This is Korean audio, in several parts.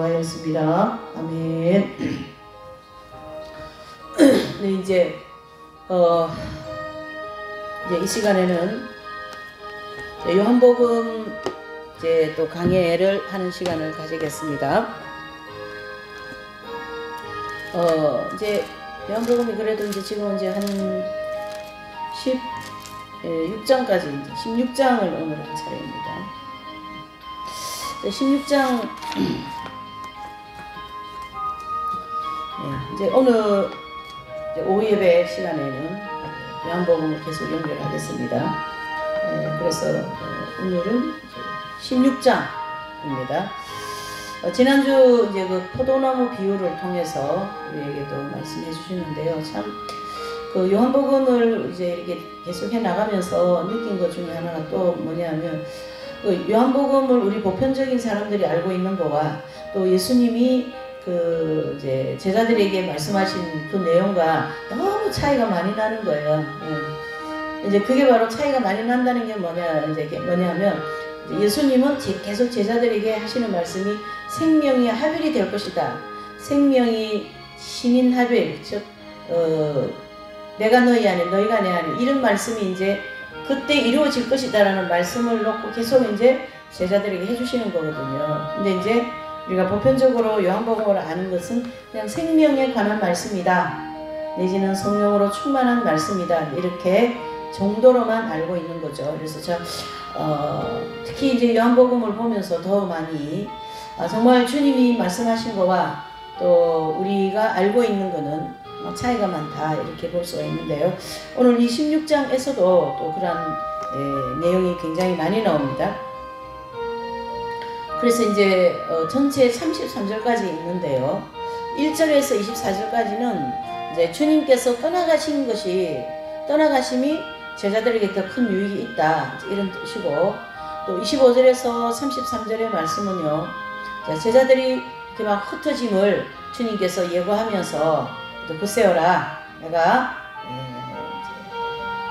하였습니다. 아멘. 네, 이제 이 시간에는 요한복음 이제 또 강해를 하는 시간을 가지겠습니다. 이제 요한복음이 그래도 이제 지금 이제 한 16장까지 이제 16장을 오늘 한 차례입니다. 16장 이제 오늘 오후 예배 시간에는 요한복음을 계속 연결하겠습니다. 그래서 오늘은 16장입니다. 지난주 이제 그 포도나무 비유를 통해서 우리에게도 말씀해 주시는데요. 참 그 요한복음을 이제 이렇게 계속 해 나가면서 느낀 것 중에 하나가 또 뭐냐면 그 요한복음을 우리 보편적인 사람들이 알고 있는 거와 또 예수님이 그 이제 제자들에게 말씀하신 그 내용과 너무 차이가 많이 나는 거예요. 이제 그게 바로 차이가 많이 난다는 게 뭐냐면 예수님은 계속 제자들에게 하시는 말씀이 생명이 하빌이 될 것이다. 생명이 신인 하빌, 즉 내가 너희 안에 너희가 내 안에, 이런 말씀이 이제 그때 이루어질 것이다라는 말씀을 놓고 계속 이제 제자들에게 해주시는 거거든요. 근데 이제 우리가 보편적으로 요한복음을 아는 것은 그냥 생명에 관한 말씀이다, 내지는 성령으로 충만한 말씀이다, 이렇게 정도로만 알고 있는 거죠. 그래서 특히 이제 요한복음을 보면서 더 많이 정말 주님이 말씀하신 거와 또 우리가 알고 있는 거는 차이가 많다, 이렇게 볼 수가 있는데요. 오늘 이 16장에서도 또 그런 내용이 굉장히 많이 나옵니다. 그래서 이제 전체 33절까지 있는데요. 1절에서 24절까지는 이제 주님께서 떠나가심이 제자들에게 더 큰 유익이 있다, 이런 뜻이고, 또 25절에서 33절의 말씀은요, 제자들이 이렇게 막 흩어짐을 주님께서 예고하면서 또 글쎄어라, 내가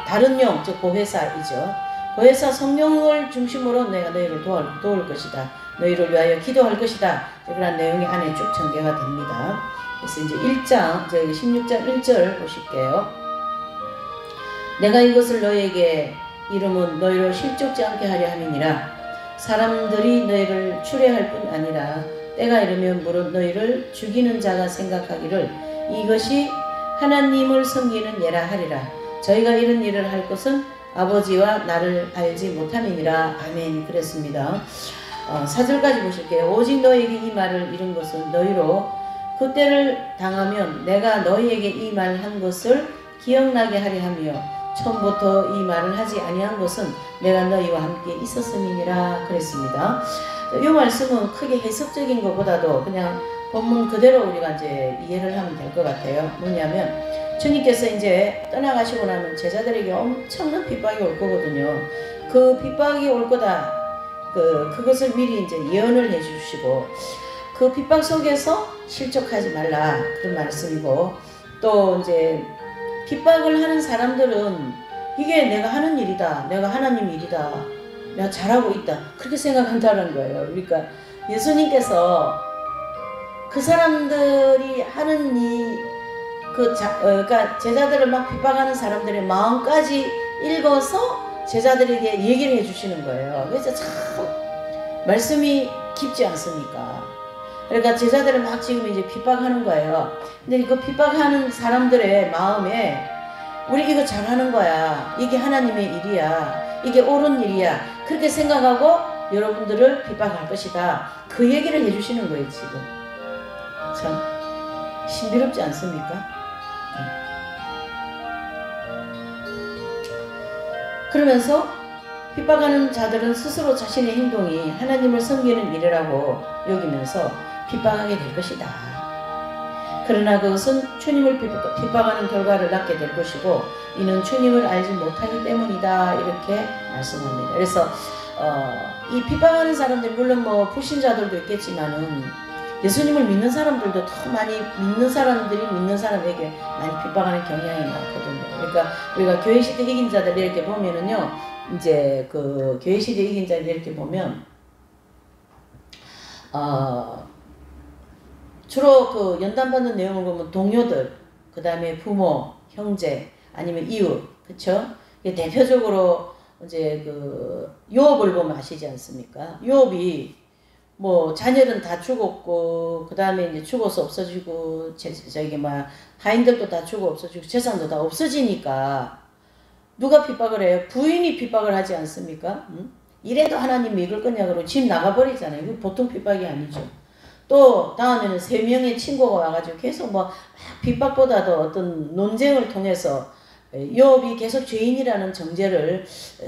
다른 영, 즉 보혜사이죠. 보혜사 성령을 중심으로 내가 너희를 도울 것이다, 너희를 위하여 기도할 것이다, 그런 내용이 안에 쭉 전개가 됩니다. 그래서 이제 16장 1절 보실게요. 내가 이것을 너희에게 이름은 너희를 실족지 않게 하려 함이니라. 사람들이 너희를 추례할 뿐 아니라 때가 이르면 무릇 너희를 죽이는 자가 생각하기를 이것이 하나님을 섬기는 예라 하리라. 저희가 이런 일을 할 것은 아버지와 나를 알지 못함이니라. 아멘. 그랬습니다. 4절까지 보실게요. 오직 너희에게 이 말을 이룬 것은 너희로 그때를 당하면 내가 너희에게 이 말 한 것을 기억나게 하려 하며 처음부터 이 말을 하지 아니한 것은 내가 너희와 함께 있었음이니라. 그랬습니다. 이 말씀은 크게 해석적인 것보다도 그냥 본문 그대로 우리가 이제 이해를 하면 될 것 같아요. 뭐냐면 주님께서 이제 떠나가시고 나면 제자들에게 엄청난 핍박이 올 거거든요. 그 핍박이 올 거다, 그것을 미리 이제 예언을 해주시고, 그 핍박 속에서 실족하지 말라, 그런 말씀이고, 또 이제 핍박을 하는 사람들은 이게 내가 하는 일이다, 내가 하나님 일이다, 내가 잘하고 있다, 그렇게 생각한다는 거예요. 그러니까 예수님께서 그 사람들이 하는 그러니까 제자들을 막 핍박하는 사람들의 마음까지 읽어서 제자들에게 얘기를 해주시는 거예요. 그래서 참 말씀이 깊지 않습니까? 그러니까 제자들을 막 지금 이제 핍박하는 거예요. 근데 그 핍박하는 사람들의 마음에 우리 이거 잘하는 거야, 이게 하나님의 일이야, 이게 옳은 일이야, 그렇게 생각하고 여러분들을 핍박할 것이다, 그 얘기를 해주시는 거예요. 지금 참 신비롭지 않습니까? 그러면서 핍박하는 자들은 스스로 자신의 행동이 하나님을 섬기는 일이라고 여기면서 핍박하게 될 것이다. 그러나 그것은 주님을 핍박하는 결과를 낳게 될 것이고 이는 주님을 알지 못하기 때문이다, 이렇게 말씀합니다. 그래서 이 핍박하는 사람들, 물론 뭐 불신자들도 있겠지만은 예수님을 믿는 사람들도 더 많이 믿는 사람에게 많이 핍박하는 경향이 많거든요. 그러니까 우리가 교회시대 이긴 자들 이렇게 보면은요, 이제 그 교회시대 이긴 자들 이렇게 보면 주로 그 연단받는 내용을 보면 동료들, 그 다음에 부모, 형제, 아니면 이웃, 그쵸? 대표적으로 이제 그 요업을 보면 아시지 않습니까? 요업이 뭐 자녀는 다 죽었고, 그 다음에 이제 죽어서 없어지고, 저기 막 하인들도 다 죽어 없어지고, 재산도 다 없어지니까 누가 핍박을 해요? 부인이 핍박을 하지 않습니까? 응? 이래도 하나님 믿을 거냐 그러고 집 나가버리잖아요. 이거 보통 핍박이 아니죠. 또 다음에는 3명의 친구가 와가지고 계속 뭐 핍박보다도 어떤 논쟁을 통해서 요업이 계속 죄인이라는 정죄를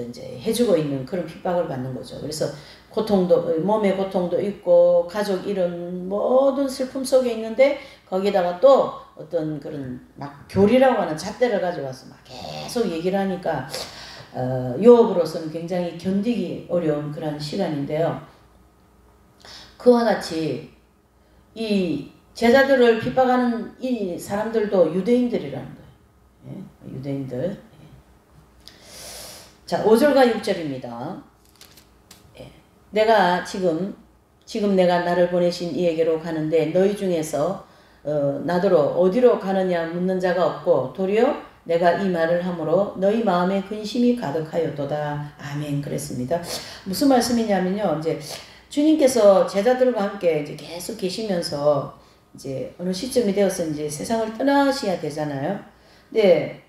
이제 해주고 있는 그런 핍박을 받는 거죠. 그래서 고통도, 몸의 고통도 있고 가족 잃은 모든 슬픔 속에 있는데 거기다가 또 어떤 그런 막 교리라고 하는 잣대를 가져와서 막 계속 얘기를 하니까 요업으로서는 굉장히 견디기 어려운 그런 시간인데요. 그와 같이 이 제자들을 핍박하는 이 사람들도 유대인들이라는 거예요. 예? 유대인들. 예. 자, 5절과 6절입니다. 예. 내가 지금 내가 나를 보내신 이에게로 가는데 너희 중에서 나더러 어디로 가느냐 묻는 자가 없고 도리어 내가 이 말을 함으로 너희 마음에 근심이 가득하였도다. 아멘. 그랬습니다. 무슨 말씀이냐면요. 이제 주님께서 제자들과 함께 이제 계속 계시면서 이제 어느 시점이 되어서 이제 세상을 떠나셔야 되잖아요. 근데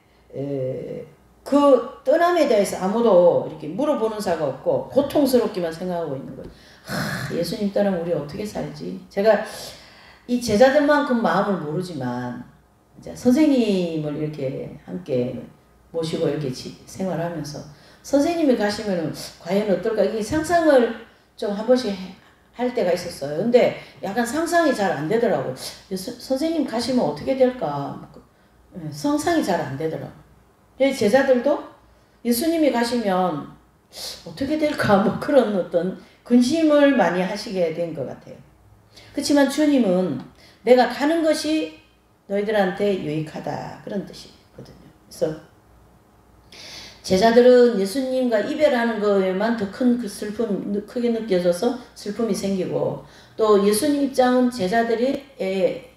그 떠남에 대해서 아무도 이렇게 물어보는 자가 없고 고통스럽기만 생각하고 있는 거예요. 예수님 떠나면 우리 어떻게 살지? 제가 이 제자들만큼 마음을 모르지만 이제 선생님을 이렇게 함께 모시고 이렇게 생활하면서 선생님이 가시면은 과연 어떨까? 이게 상상을 좀 한 번씩 할 때가 있었어요. 근데 약간 상상이 잘 안 되더라고요. 선생님 가시면 어떻게 될까? 상상이 잘 안 되더라고요. 제자들도 예수님이 가시면 어떻게 될까? 뭐 그런 어떤 근심을 많이 하시게 된 것 같아요. 그렇지만 주님은 내가 가는 것이 너희들한테 유익하다. 그런 뜻이거든요. 그래서 제자들은 예수님과 이별하는 거에만 더 큰 그 슬픔, 크게 느껴져서 슬픔이 생기고 또 예수님 입장은 제자들을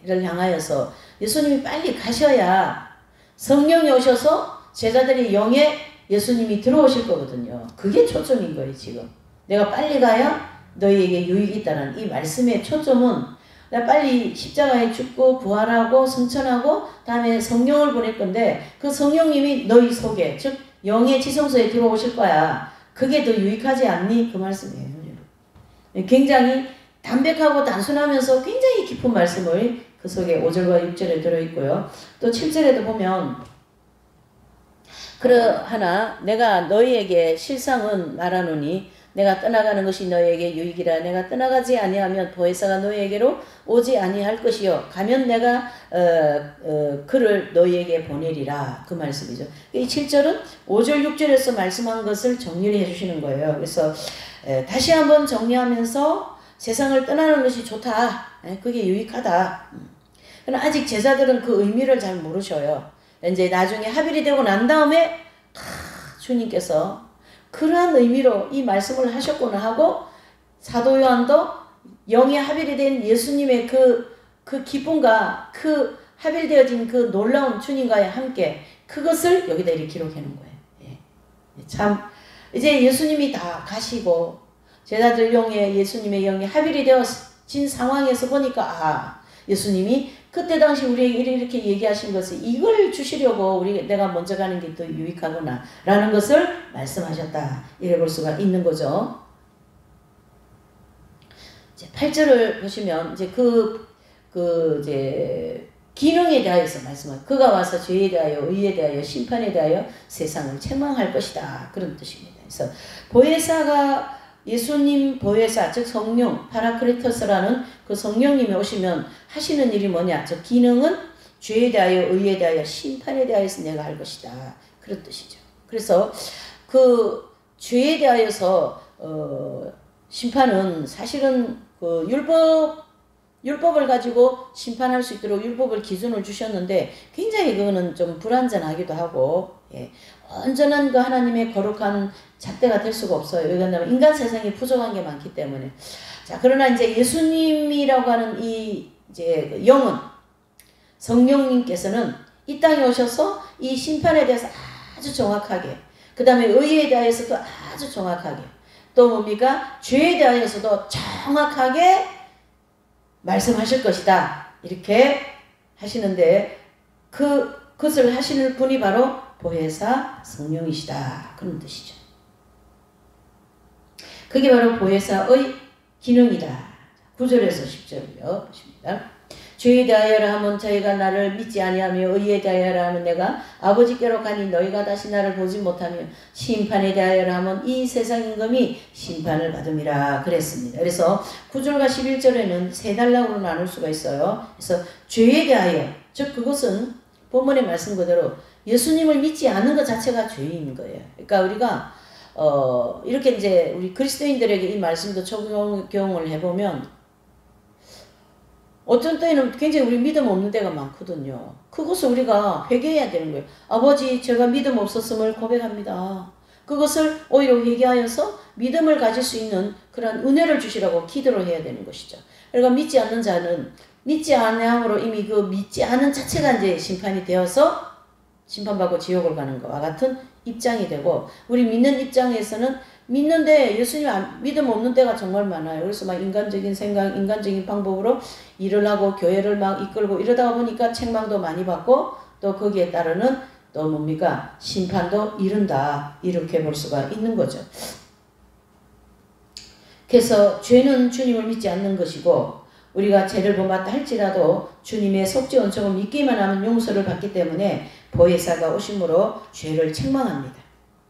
향하여서 예수님이 빨리 가셔야 성령이 오셔서 제자들이 영에 예수님이 들어오실 거거든요. 그게 초점인 거예요, 지금. 내가 빨리 가야 너희에게 유익이 있다는 이 말씀의 초점은 내가 빨리 십자가에 죽고 부활하고 승천하고 다음에 성령을 보낼 건데 그 성령님이 너희 속에 즉 영의 지성소에 들어오실 거야. 그게 더 유익하지 않니? 그 말씀이에요. 굉장히 담백하고 단순하면서 굉장히 깊은 말씀을 그 속에 5절과 6절에 들어있고요. 또 7절에도 보면 그러하나 내가 너희에게 실상은 말하노니 내가 떠나가는 것이 너희에게 유익이라. 내가 떠나가지 아니하면 보혜사가 너희에게로 오지 아니할 것이요 가면 내가 그를 너희에게 보내리라. 그 말씀이죠. 이 7절은 5절 6절에서 말씀한 것을 정리를 해주시는 거예요. 그래서 다시 한번 정리하면서 세상을 떠나는 것이 좋다. 그게 유익하다. 그러나 아직 제자들은 그 의미를 잘 모르셔요. 이제 나중에 합일이 되고 난 다음에 주님께서 그러한 의미로 이 말씀을 하셨구나 하고 사도 요한도 영의 합일이 된 예수님의 그 기쁨과 그 합일되어진 그 놀라운 주님과의 함께 그것을 여기다 이렇게 기록해 놓은 거예요. 예. 참 이제 예수님이 다 가시고 제자들 영에 예수님의 영이 합일이 되어진 상황에서 보니까 예수님이 그때 당시 우리에게 이렇게 얘기하신 것을 이걸 주시려고 내가 먼저 가는 게 더 유익하구나 라는 것을 말씀하셨다. 이래 볼 수가 있는 거죠. 이제 8절을 보시면 이제 이제 기능에 대하여서 말씀하고 그가 와서 죄에 대하여 의에 대하여 심판에 대하여 세상을 책망할 것이다. 그런 뜻입니다. 그래서 보혜사가 예수님 보혜사 즉 성령 파라크리토스라는 그 성령님이 오시면 하시는 일이 뭐냐? 저 기능은 죄에 대하여 의에 대하여 심판에 대하여서 내가 할 것이다. 그런 뜻이죠. 그래서 그 죄에 대하여서 심판은 사실은 그 율법을 가지고 심판할 수 있도록 율법을 기준을 주셨는데 굉장히 그거는 좀 불완전하기도 하고 온전한 그 하나님의 거룩한 잣대가 될 수가 없어요. 왜냐하면 인간 세상이 부족한 게 많기 때문에. 자, 그러나 이제 예수님이라고 하는 이 이제 그 영은 성령님께서는 이 땅에 오셔서 이 심판에 대해서 아주 정확하게, 그 다음에 의에 대해서도 아주 정확하게, 또 뭡니까? 죄에 대해서도 정확하게 말씀하실 것이다. 이렇게 하시는데 그것을 하시는 분이 바로 보혜사 성령이시다. 그런 뜻이죠. 그게 바로 보혜사의 기능이다. 9절에서 10절이요. 보십니다. 죄에 대하여라 하면 저희가 나를 믿지 아니하며 의에 대하여라 하면 내가 아버지께로 가니 너희가 다시 나를 보지 못하며 심판에 대하여라 하면 이 세상 임금이 심판을 받음이라 그랬습니다. 그래서 9절과 11절에는 세 단락으로 나눌 수가 있어요. 그래서 죄에 대하여, 즉 그것은 본문의 말씀 그대로 예수님을 믿지 않는 것 자체가 죄인 거예요. 그러니까 우리가 이렇게 이제 우리 그리스도인들에게 이 말씀도 적용을 해보면 어떤 때는 굉장히 우리 믿음 없는 데가 많거든요. 그것을 우리가 회개해야 되는 거예요. 아버지, 제가 믿음 없었음을 고백합니다. 그것을 오히려 회개하여서 믿음을 가질 수 있는 그런 은혜를 주시라고 기도를 해야 되는 것이죠. 그러니까 믿지 않는 자는 믿지 않음으로 이미 그 믿지 않은 자체가 이제 심판이 되어서 심판받고 지옥을 가는 것과 같은 입장이 되고, 우리 믿는 입장에서는 믿는데 예수님 믿음 없는 때가 정말 많아요. 그래서 막 인간적인 생각, 인간적인 방법으로 일을 하고 교회를 막 이끌고 이러다가 보니까 책망도 많이 받고 또 거기에 따르는 또 뭡니까? 심판도 이른다. 이렇게 볼 수가 있는 거죠. 그래서 죄는 주님을 믿지 않는 것이고, 우리가 죄를 범했다 할지라도 주님의 속죄 은총을 믿기만 하면 용서를 받기 때문에 보혜사가 오심으로 죄를 책망합니다.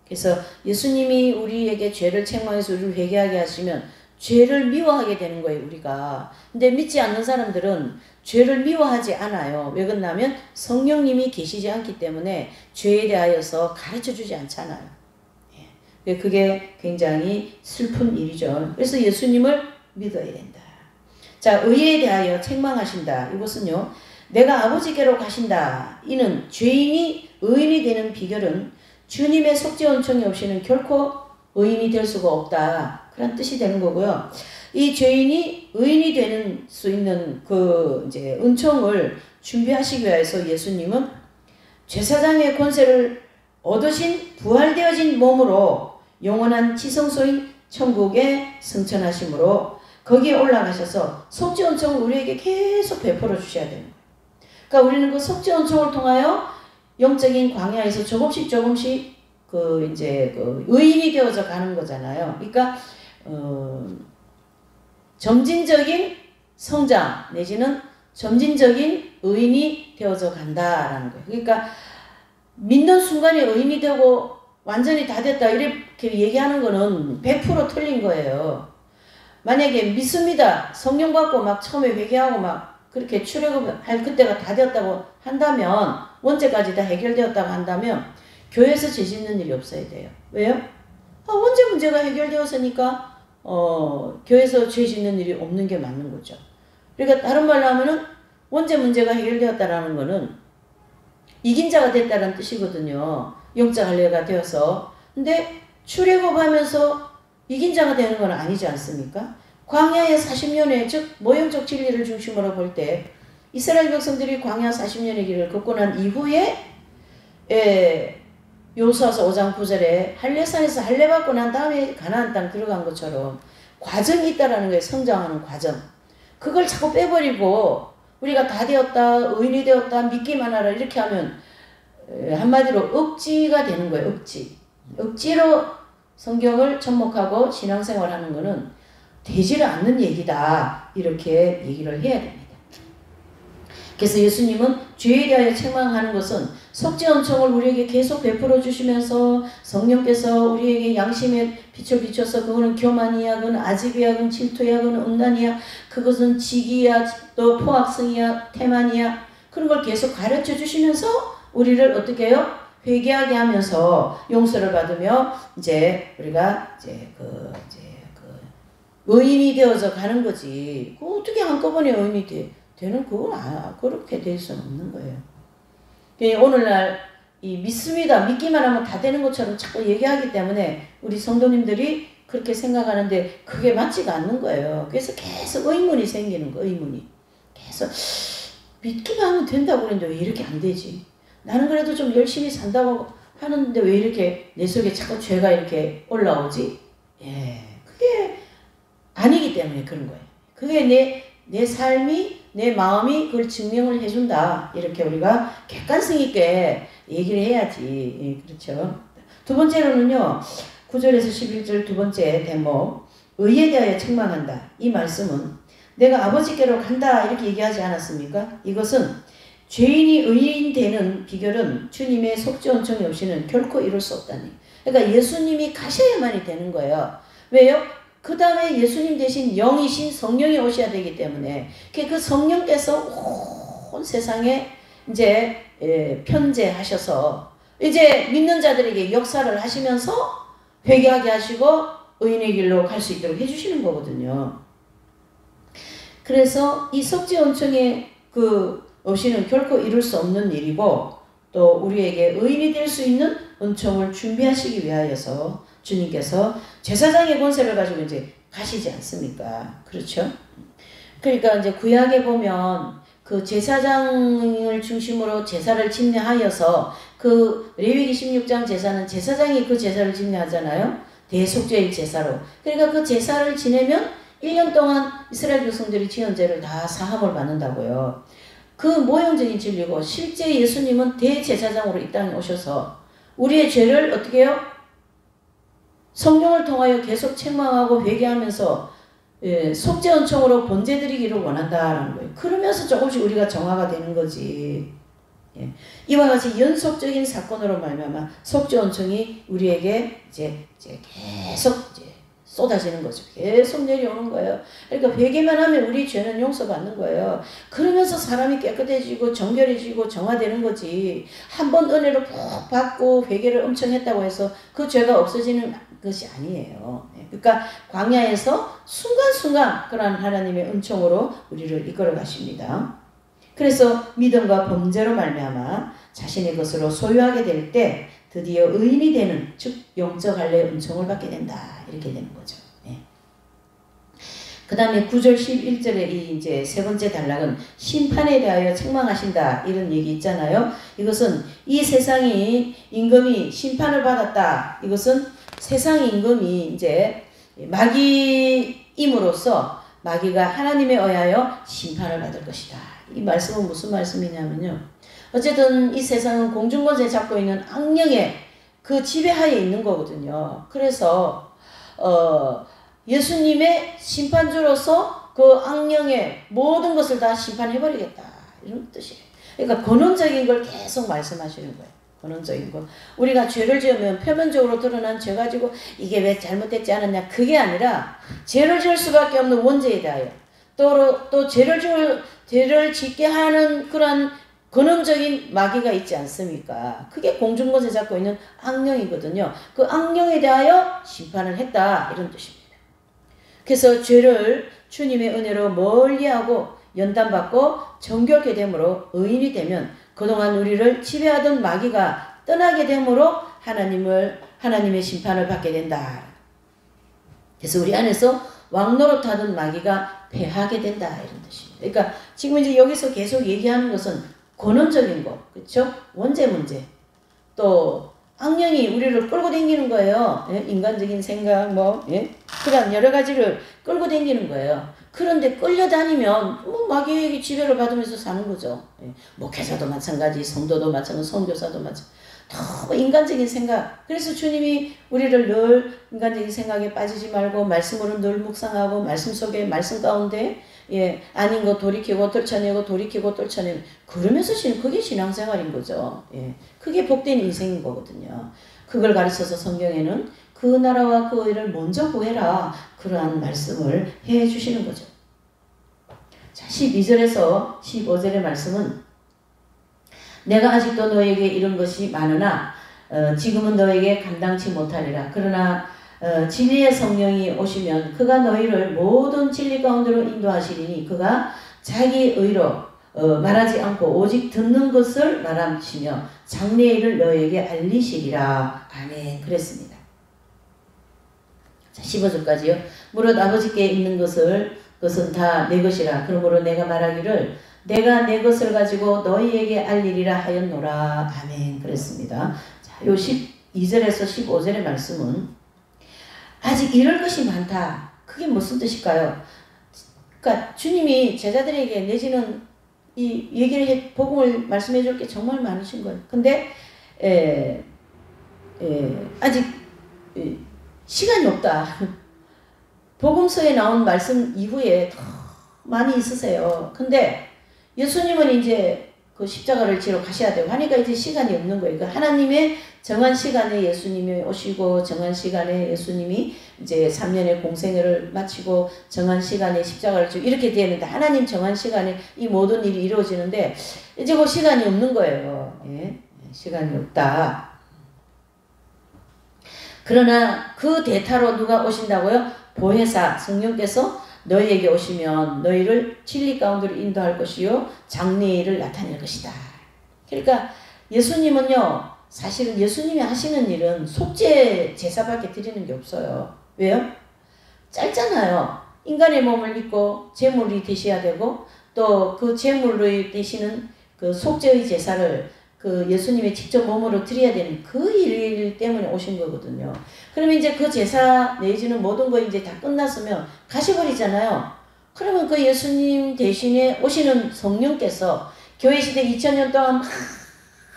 그래서 예수님이 우리에게 죄를 책망해서 우리를 회개하게 하시면 죄를 미워하게 되는 거예요, 우리가. 근데 믿지 않는 사람들은 죄를 미워하지 않아요. 왜 그러냐면 성령님이 계시지 않기 때문에 죄에 대하여서 가르쳐주지 않잖아요. 그게 굉장히 슬픈 일이죠. 그래서 예수님을 믿어야 된다. 자, 의에 대하여 책망하신다. 이것은요, 내가 아버지께로 가신다. 이는 죄인이 의인이 되는 비결은 주님의 속죄 은총이 없이는 결코 의인이 될 수가 없다. 그런 뜻이 되는 거고요. 이 죄인이 의인이 되는 수 있는 그 이제 은총을 준비하시기 위해서 예수님은 제사장의 권세를 얻으신 부활되어진 몸으로 영원한 지성소인 천국에 승천하심으로 거기에 올라가셔서 속죄 은총을 우리에게 계속 베풀어 주셔야 되는 거예요. 그러니까 우리는 그 속죄 은총을 통하여 영적인 광야에서 조금씩 그 이제 그 의인이 되어져 가는 거잖아요. 그러니까 점진적인 성장 내지는 점진적인 의인이 되어져 간다라는 거예요. 그러니까 믿는 순간에 의인이 되고 완전히 다 됐다 이렇게 얘기하는 거는 100% 틀린 거예요. 만약에 믿습니다. 성령 받고 막 처음에 회개하고 막 그렇게 출애굽할 그때가 다 되었다고 한다면, 원죄까지 다 해결되었다고 한다면 교회에서 죄 짓는 일이 없어야 돼요. 왜요? 원죄 문제가 해결되었으니까 교회에서 죄 짓는 일이 없는 게 맞는 거죠. 그러니까 다른 말로 하면은 원죄 문제가 해결되었다라는 거는 이긴 자가 됐다는 뜻이거든요. 영적 할례가 되어서. 근데 출애굽하면서 이긴 자가 되는 건 아니지 않습니까? 광야의 40년의 즉 모형적 진리를 중심으로 볼 때 이스라엘 백성들이 광야 40년의 길을 걷고 난 이후에 여호수아서 5장 9절에 할례산에서 할례 받고 난 다음에 가나안 땅 들어간 것처럼 과정이 있다라는 거예요. 성장하는 과정. 그걸 자꾸 빼버리고 우리가 다 되었다, 의인이 되었다, 믿기만 하라 이렇게 하면 한마디로 억지가 되는 거예요. 억지. 억지로 성경을 접목하고 신앙생활하는 것은 되지를 않는 얘기다. 이렇게 얘기를 해야 됩니다. 그래서 예수님은 죄에 대하여 책망하는 것은 속죄 은총을 우리에게 계속 베풀어 주시면서 성령께서 우리에게 양심의 빛을 비춰서 그거는 교만이야, 그건 아집이야, 그건 질투야, 그건 음란이야, 그것은 직이야, 또 포악성이야, 태만이야, 그런 걸 계속 가르쳐 주시면서 우리를 어떻게 해요? 회개하게 하면서 용서를 받으며 이제 우리가 의인이 되어서 가는 거지. 그 어떻게 한꺼번에 의인이 되는 그건 그렇게 될 수는 없는 거예요. 오늘날 이 믿습니다. 믿기만 하면 다 되는 것처럼 자꾸 얘기하기 때문에 우리 성도님들이 그렇게 생각하는데 그게 맞지가 않는 거예요. 그래서 계속 의문이 생기는 거예요. 의문이. 계속 믿기만 하면 된다고 그랬는데 왜 이렇게 안 되지? 나는 그래도 좀 열심히 산다고 하는데 왜 이렇게 내 속에 자꾸 죄가 이렇게 올라오지? 예, 그게 아니기 때문에 그런 거예요. 그게 내 삶이, 내 마음이 그걸 증명을 해준다. 이렇게 우리가 객관성 있게 얘기를 해야지. 예, 그렇죠. 두 번째로는요, 9절에서 11절 두 번째 대목, 의에 대하여 책망한다. 이 말씀은 내가 아버지께로 간다 이렇게 얘기하지 않았습니까? 이것은 죄인이 의인 되는 비결은 주님의 속죄원청이 없이는 결코 이룰 수 없다니. 그러니까 예수님이 가셔야만이 되는 거예요. 왜요? 그 다음에 예수님 대신 영이신 성령이 오셔야 되기 때문에 그 성령께서 온 세상에 이제 편재하셔서 이제 믿는 자들에게 역사를 하시면서 회개하게 하시고 의인의 길로 갈 수 있도록 해주시는 거거든요. 그래서 이 속죄원청의 없이는 결코 이룰 수 없는 일이고 또 우리에게 의인이 될 수 있는 은총을 준비하시기 위하여서 주님께서 제사장의 권세를 가지고 이제 가시지 않습니까? 그렇죠? 그러니까 이제 구약에 보면 그 제사장을 중심으로 제사를 집례하여서 그 레위기 16장 제사는 제사장이 그 제사를 집례하잖아요. 대속죄일 제사로. 그러니까 그 제사를 지내면 1년 동안 이스라엘 백성들이 지은 죄를 다 사함을 받는다고요. 그 모형적인 진리고 실제 예수님은 대제사장으로 이 땅에 오셔서 우리의 죄를 어떻게 해요? 성령을 통하여 계속 책망하고 회개하면서 속죄은총으로 번제드리기를 원한다라는 거예요. 그러면서 조금씩 우리가 정화가 되는 거지. 이와 같이 연속적인 사건으로 말미암아 속죄은총이 우리에게 이제 계속 쏟아지는 거죠. 계속 내려오는 거예요. 그러니까 회개만 하면 우리 죄는 용서받는 거예요. 그러면서 사람이 깨끗해지고 정결해지고 정화되는 거지. 한 번 은혜를 푹 받고 회개를 엄청 했다고 해서 그 죄가 없어지는 것이 아니에요. 그러니까 광야에서 순간순간 그러한 하나님의 은총으로 우리를 이끌어 가십니다. 그래서 믿음과 범죄로 말미암아 자신의 것으로 소유하게 될 때 드디어 의인이 되는, 즉 영적 할례의 은총을 받게 된다. 이렇게 되는 거죠. 그 다음에 9절 11절에 이제 세 번째 단락은 심판에 대하여 책망하신다. 이런 얘기 있잖아요. 이것은 이 세상이 임금이 심판을 받았다. 이것은 세상 임금이 이제 마귀임으로써 마귀가 하나님에 의하여 심판을 받을 것이다. 이 말씀은 무슨 말씀이냐면요. 어쨌든 이 세상은 공중권세 잡고 있는 악령의 그 지배하에 있는 거거든요. 그래서 예수님의 심판주로서 그 악령의 모든 것을 다 심판해버리겠다. 이런 뜻이에요. 그러니까 근원적인 걸 계속 말씀하시는 거예요. 근원적인 거. 우리가 죄를 지으면 표면적으로 드러난 죄 가지고 이게 왜 잘못됐지 않았냐. 그게 아니라 죄를 지을 수밖에 없는 원죄에 대하여 또 죄를 짓게 하는 그런 근원적인 마귀가 있지 않습니까? 그게 공중권세 잡고 있는 악령이거든요. 그 악령에 대하여 심판을 했다. 이런 뜻입니다. 그래서 죄를 주님의 은혜로 멀리하고 연단받고 정결케 되므로 의인이 되면 그동안 우리를 지배하던 마귀가 떠나게 되므로 하나님의 심판을 받게 된다. 그래서 우리 안에서 왕노릇하던 마귀가 패하게 된다. 이런 뜻입니다. 그러니까 지금 이제 여기서 계속 얘기하는 것은 근원적인 거, 그렇죠? 원죄 문제. 또 악령이 우리를 끌고 다니는 거예요. 인간적인 생각, 그런 여러 가지를 끌고 다니는 거예요. 그런데 끌려다니면 마귀에게 지배를 받으면서 사는 거죠. 목회자도 마찬가지, 성도도 마찬가지, 선교사도 마찬가지. 너무 인간적인 생각. 그래서 주님이 우리를 늘 인간적인 생각에 빠지지 말고 말씀으로 늘 묵상하고 말씀 속에 말씀 가운데 아닌 거 돌이키고 떨쳐내고 돌이키고 떨쳐내고 그러면서 그게 신앙생활인 거죠. 그게 복된 인생인 거거든요. 그걸 가르쳐서 성경에는 그 나라와 그 의를 먼저 구해라. 그러한 말씀을 해 주시는 거죠. 자, 12절에서 15절의 말씀은 내가 아직도 너에게 이런 것이 많으나 지금은 너에게 감당치 못하리라. 그러나 진리의 성령이 오시면 그가 너희를 모든 진리 가운데로 인도하시리니 그가 자기 의로 말하지 않고 오직 듣는 것을 말함치며 장래의 일을 너에게 알리시리라. 아멘. 그랬습니다. 자, 15절까지요. 무릇 아버지께 있는 것을 그것은 다 내 것이라. 그러므로 내가 말하기를 내가 내 것을 가지고 너희에게 알리리라 하였노라. 아멘. 그랬습니다. 자, 요 12절에서 15절의 말씀은 아직 이럴 것이 많다. 그게 무슨 뜻일까요? 그러니까 주님이 제자들에게 내지는 이 얘기를 복음을 말씀해 줄 게 정말 많으신 거예요. 근데 아직 시간이 없다. 복음서에 나온 말씀 이후에 더 많이 있으세요. 근데 예수님은 이제 그 십자가를 지러 가셔야 되고 하니까 이제 시간이 없는 거예요. 그러니까 하나님의 정한 시간에 예수님이 오시고 정한 시간에 예수님이 이제 3년의 공생애를 마치고 정한 시간에 십자가를 지고 이렇게 되는데 하나님 정한 시간에 이 모든 일이 이루어지는데 이제 그 시간이 없는 거예요. 예? 시간이 없다. 그러나 그 대타로 누가 오신다고요? 보혜사 성령께서 너희에게 오시면 너희를 진리 가운데로 인도할 것이요 장래의 일을 나타낼 것이다. 그러니까 예수님은요 사실은 예수님이 하시는 일은 속죄 제사밖에 드리는 게 없어요. 왜요? 짧잖아요. 인간의 몸을 입고 제물이 되셔야 되고 또 그 제물로 되시는 그 속죄의 제사를 그 예수님이 직접 몸으로 드려야 되는 그 일 때문에 오신 거거든요. 그러면 이제 그 제사 내지는 모든 거 이제 다 끝났으면 가셔버리잖아요. 그러면 그 예수님 대신에 오시는 성령께서 교회 시대 2000년 동안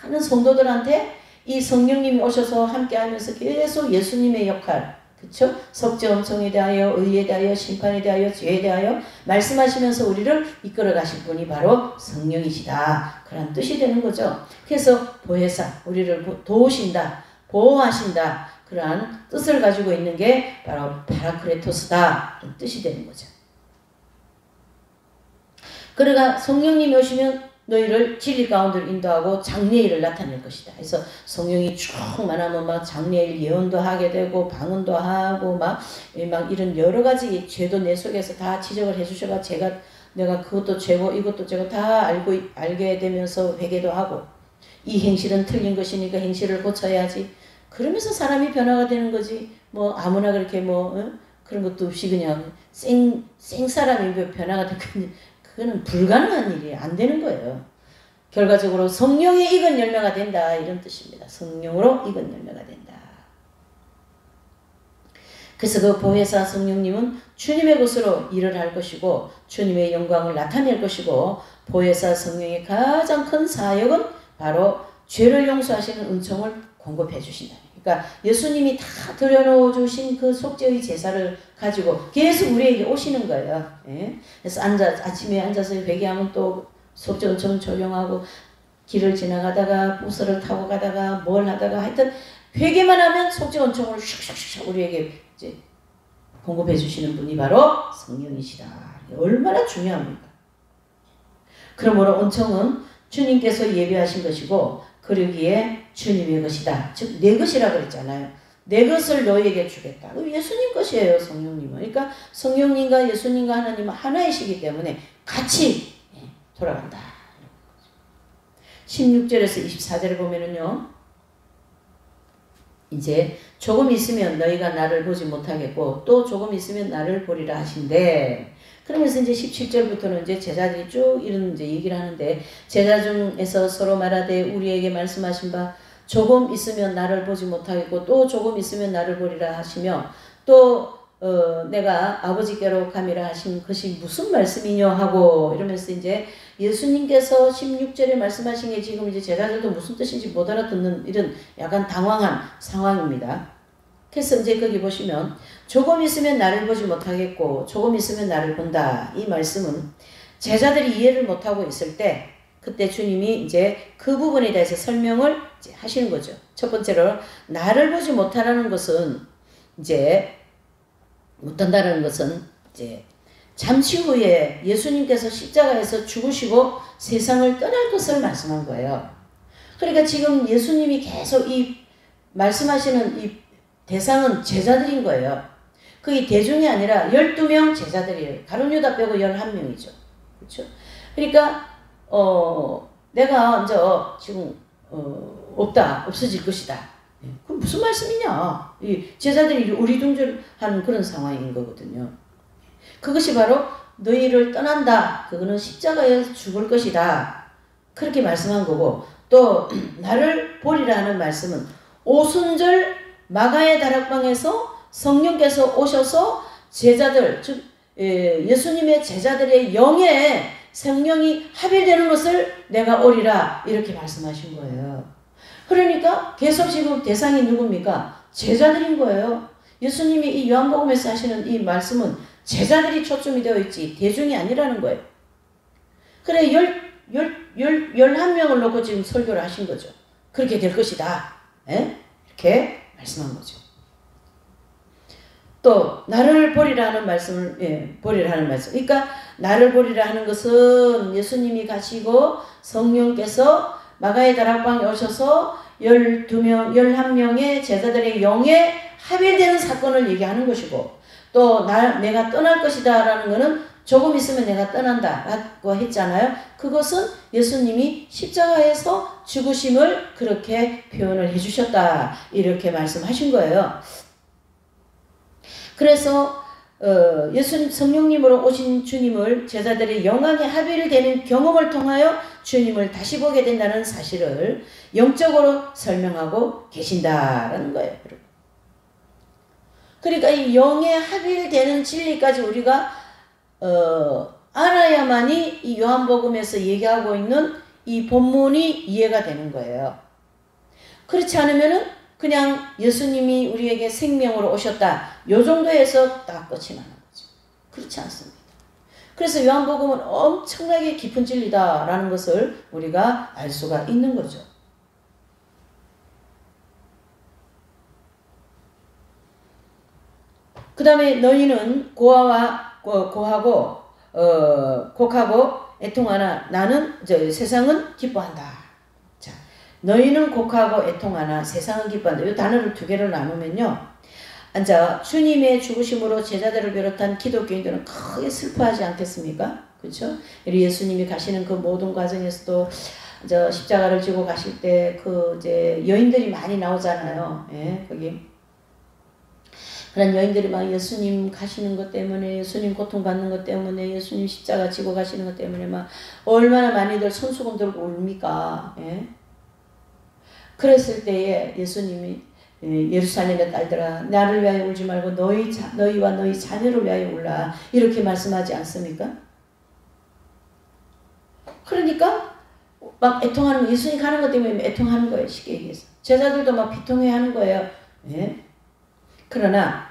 많은 성도들한테 이 성령님이 오셔서 함께 하면서 계속 예수님의 역할, 그쵸? 속죄 엄청에 대하여, 의에 대하여, 심판에 대하여, 죄에 대하여 말씀하시면서 우리를 이끌어 가실 분이 바로 성령이시다. 그런 뜻이 되는 거죠. 그래서 보혜사, 우리를 도우신다, 보호하신다. 그러한 뜻을 가지고 있는 게 바로 파라크레토스다. 그런 뜻이 되는 거죠. 그러니까 성령님이 오시면 너희를 진리 가운데로 인도하고 장래의 일을 나타낼 것이다. 그래서 성령이 쭉 만하면 막 장래의 일 예언도 하게 되고 방언도 하고 막 이런 여러 가지 죄도 내 속에서 다 지적을 해주셔가 내가 그것도 죄고 이것도 죄고 다 알게 되면서 회개도 하고 이 행실은 틀린 것이니까 행실을 고쳐야지. 그러면서 사람이 변화가 되는 거지. 뭐 아무나 그렇게 그런 것도 없이 그냥 생사람이 변화가 되거든요. 그거는 불가능한 일이 안 되는 거예요. 결과적으로 성령에 익은 열매가 된다. 이런 뜻입니다. 성령으로 익은 열매가 된다. 그래서 그 보혜사 성령님은 주님의 것으로 일을 할 것이고 주님의 영광을 나타낼 것이고 보혜사 성령의 가장 큰 사역은 바로 죄를 용서하시는 은총을 공급해 주신다. 그러니까 예수님이 다 들여놓아 주신 그 속죄의 제사를 가지고 계속 우리에게 오시는 거예요. 예? 그래서 아침에 앉아서 회개하면 또 속죄 은총을 적용하고 길을 지나가다가 버스를 타고 가다가 뭘 하다가 하여튼 회개만 하면 속죄 은총을 슉슉슉 우리에게 이제 공급해 주시는 분이 바로 성령이시다. 얼마나 중요합니까? 그러므로 은총은 주님께서 예비하신 것이고 그러기에 주님의 것이다. 즉 내 것이라 그랬잖아요. 내 것을 너희에게 주겠다. 예수님 것이에요. 성령님은. 그러니까 성령님과 예수님과 하나님은 하나이시기 때문에 같이 돌아간다. 16절에서 24절을 보면은요. 이제 조금 있으면 너희가 나를 보지 못하겠고 또 조금 있으면 나를 보리라 하신대. 그러면서 이제 17절부터는 이제 제자들이 쭉 이런 이제 얘기를 하는데 제자 중에서 서로 말하되 우리에게 말씀하신 바 조금 있으면 나를 보지 못하겠고 또 조금 있으면 나를 보리라 하시며 또 내가 아버지께로 가미라 하신 것이 무슨 말씀이냐 하고 이러면서 이제 예수님께서 16절에 말씀하신 게 지금 이제 제자들도 무슨 뜻인지 못 알아듣는 이런 약간 당황한 상황입니다. 그래서 이제 거기 보시면 조금 있으면 나를 보지 못하겠고 조금 있으면 나를 본다. 이 말씀은 제자들이 이해를 못하고 있을 때 그때 주님이 이제 그 부분에 대해서 설명을 이제 하시는 거죠. 첫 번째로 나를 보지 못하라는 것은 이제 못한다는 것은 이제 잠시 후에 예수님께서 십자가에서 죽으시고 세상을 떠날 것을 말씀한 거예요. 그러니까 지금 예수님이 계속 이 말씀하시는 이 대상은 제자들인 거예요. 그게 대중이 아니라 12명 제자들이에요. 가룟 유다 빼고 11명이죠. 그렇죠? 그러니까 내가 이제 지금 없어질 것이다. 그럼 무슨 말씀이냐? 이 제자들이 우리둥절하는 그런 상황인 거거든요. 그것이 바로 너희를 떠난다. 그거는 십자가에서 죽을 것이다. 그렇게 말씀한 거고, 또 나를 보리라 하는 말씀은 오순절 마가의 다락방에서 성령께서 오셔서 제자들, 즉 예수님의 제자들의 영에 성령이 합일되는 것을 내가 오리라 이렇게 말씀하신 거예요. 그러니까 계속 지금 대상이 누굽니까? 제자들인 거예요. 예수님이 이 요한복음에서 하시는 이 말씀은 제자들이 초점이 되어 있지 대중이 아니라는 거예요. 그래 11명을 놓고 지금 설교를 하신 거죠. 그렇게 될 것이다. 에? 이렇게 말씀한 거죠. 또 나를 보리라 하는 말씀을 보리라 하는 말씀. 그러니까 나를 보리라 하는 것은 예수님이 가시고 성령께서 마가의 다락방에 오셔서 12명, 11명의 제자들의 영에 합일되는 사건을 얘기하는 것이고, 또 내가 떠날 것이다 라는 것은 조금 있으면 내가 떠난다 라고 했잖아요. 그것은 예수님이 십자가에서 죽으심을 그렇게 표현을 해주셨다 이렇게 말씀하신 거예요. 그래서 예수님 성령님으로 오신 주님을 제자들이 영광에 합일되는 경험을 통하여 주님을 다시 보게 된다는 사실을 영적으로 설명하고 계신다라는 거예요. 그러니까 이 영에 합일되는 진리까지 우리가 알아야만이 이 요한복음에서 얘기하고 있는 이 본문이 이해가 되는 거예요. 그렇지 않으면은 그냥 예수님이 우리에게 생명으로 오셨다. 요 정도에서 딱 끝이 나는 거죠. 그렇지 않습니다. 그래서 요한복음은 엄청나게 깊은 진리다라는 것을 우리가 알 수가 있는 거죠. 그 다음에 너희는 곡하고 애통하나 나는 세상은 기뻐한다. 자, 너희는 곡하고 애통하나 세상은 기뻐한다. 이 단어를 두 개를 나누면요. 주님의 죽으심으로 제자들을 비롯한 기독교인들은 크게 슬퍼하지 않겠습니까? 그렇죠? 예수님이 가시는 그 모든 과정에서도 십자가를 지고 가실 때 여인들이 많이 나오잖아요. 예, 거기. 그런 여인들이 막 예수님 가시는 것 때문에, 예수님 고통받는 것 때문에, 예수님 십자가 지고 가시는 것 때문에 막 얼마나 많이들 손수건 들고 웁니까? 예? 그랬을 때에 예수님이 예루살렘의 딸들아 나를 위하여 울지 말고 너희와 너희 자녀를 위하여 울라 이렇게 말씀하지 않습니까? 그러니까 막 애통하는, 예수님 가는 것 때문에 애통하는 거예요. 쉽게 얘기해서. 제자들도 막 비통해하는 거예요. 예? 그러나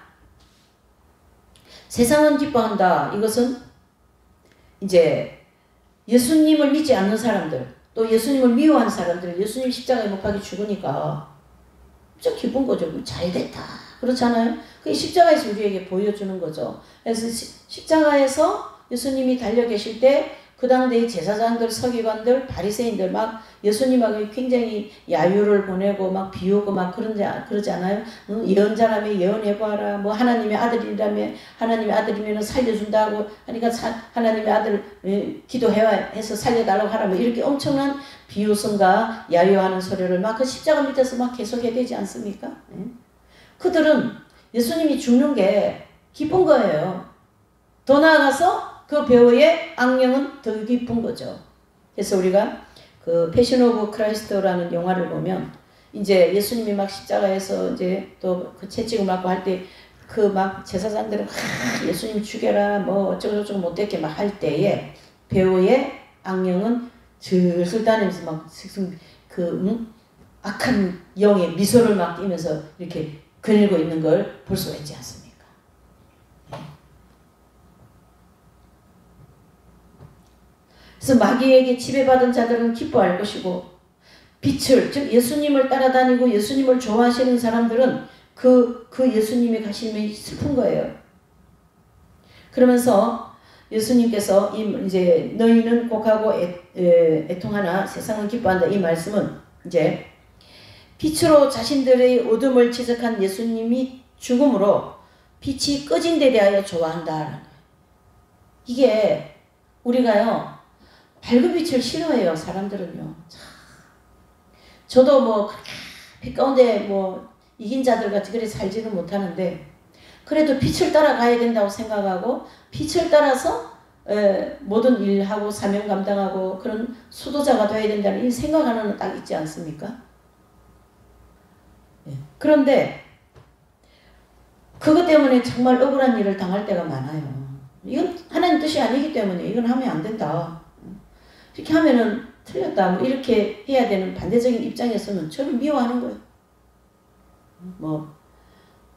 세상은 기뻐한다. 이것은 이제 예수님을 믿지 않는 사람들, 또 예수님을 미워하는 사람들, 예수님 십자가에 못 박혀 죽으니까 진짜 기쁜 거죠. 잘 됐다. 그렇잖아요. 그게 십자가에서 우리에게 보여주는 거죠. 그래서 십자가에서 예수님이 달려 계실 때 그 당대의 제사장들, 서기관들, 바리새인들 막 예수님하고 굉장히 야유를 보내고 막 비우고 막 그러지 않아요? 예언자라며 예언해봐라. 뭐 하나님의 아들이라며 하나님의 아들이면 살려준다고 하니까 하나님의 아들 기도해서 살려달라고 하라. 뭐 이렇게 엄청난 비유성과 야유하는 소리를 막 그 십자가 밑에서 막 계속해야 되지 않습니까? 그들은 예수님이 죽는 게 기쁜 거예요. 더 나아가서 그 배우의 악령은 더 깊은 거죠. 그래서 우리가 그 패션 오브 크라이스트라는 영화를 보면 이제 예수님이 막 십자가에서 이제 또 그 채찍을 맞고 할 때 그 막 제사장들은 예수님 죽여라 뭐 어쩌고저쩌고 못되게 막 할 때에 배우의 악령은 슬슬 다니면서 막 악한 영의 미소를 막 띠면서 이렇게 거닐고 있는 걸 볼 수가 있지 않습니까? 그래서 마귀에게 지배받은 자들은 기뻐할 것이고 빛을, 즉 예수님을 따라다니고 예수님을 좋아하시는 사람들은 그 예수님이 가심이 슬픈 거예요. 그러면서 예수님께서 이제 너희는 곡하고 애통하나 세상은 기뻐한다. 이 말씀은 이제 빛으로 자신들의 어둠을 지적한 예수님이 죽음으로 빛이 꺼진 데 대하여 좋아한다. 이게 우리가요 밝은 빛을 싫어해요. 사람들은요. 저도 뭐 빛 가운데 뭐 이긴 자들 같이 그래 살지는 못하는데 그래도 빛을 따라가야 된다고 생각하고 빛을 따라서 모든 일하고 사명 감당하고 그런 수도자가 돼야 된다는 이 생각 하나는 딱 있지 않습니까? 그런데 그것 때문에 정말 억울한 일을 당할 때가 많아요. 이건 하나님 뜻이 아니기 때문에 이건 하면 안 된다. 이렇게 하면은 틀렸다. 뭐 이렇게 해야 되는 반대적인 입장에서는 저를 미워하는 거예요.